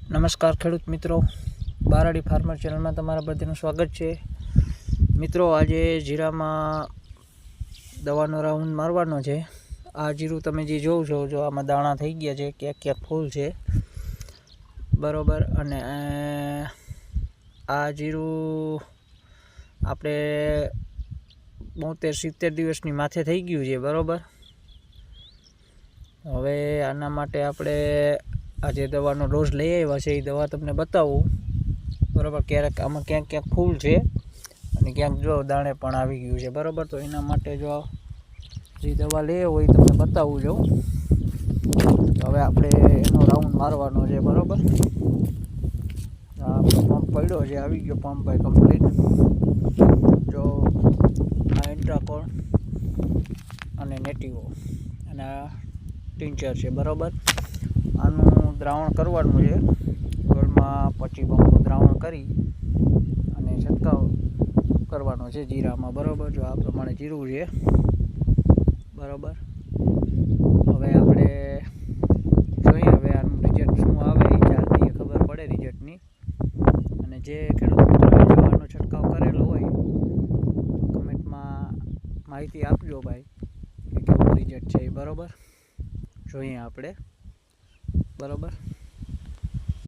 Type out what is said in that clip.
નમસ્કાર ખેડૂત મિત્રો, બારાડી ફાર્મર ચેનલમાં તમારા બધાનું સ્વાગત છે. મિત્રો, આજે જીરામાં દવાનો રાઉન્ડ મારવાનો છે. આ જીરું તમે જે જોવો છો, જો આમાં દાણા થઈ ગયા છે, ક્યાંક ક્યાંક ફૂલ છે, બરાબર. અને આ જીરું આપણે 72-70 દિવસની માથે થઈ ગયું છે, બરાબર. હવે આના માટે આપણે આજે દવાનો ડોઝ લઈ આવ્યા છે, એ દવા તમને બતાવું, બરાબર. ક્યારેક આમાં ક્યાંક ક્યાંક ફૂલ છે અને ક્યાંક જો દાણે પણ આવી ગયું છે, બરાબર. તો એના માટે જો જે દવા લઈ હોય એ તમને બતાવું છું. હવે આપણે એનો રાઉન્ડ મારવાનો છે, બરાબર. આ પંપ પડ્યો છે, આવી ગયો પંપ ભાઈ કમ્પ્લીટ. જો આ ઇન્ટ્રાકોર અને નેટિવો અને આ ટિંચર છે, બરાબર. આનું દ્રાવણ કરવાનું છે. ગોળમાં 25 પંપનું દ્રાવણ કરી અને છંટકાવ કરવાનો છે જીરામાં, બરાબર. જો આ પ્રમાણે જીરું છે, બરાબર. હવે આપણે જોઈએ હવે આનું રિઝલ્ટ શું આવે એ ચાલતી ખબર પડે રિઝલ્ટની. અને જે ખેડૂત મિત્રોએ જો આનો છંટકાવ કરેલો હોય તો કમેન્ટમાં માહિતી આપજો ભાઈ કે કેવું રિઝલ્ટ છે એ, બરાબર. જોઈએ આપણે, બરાબર.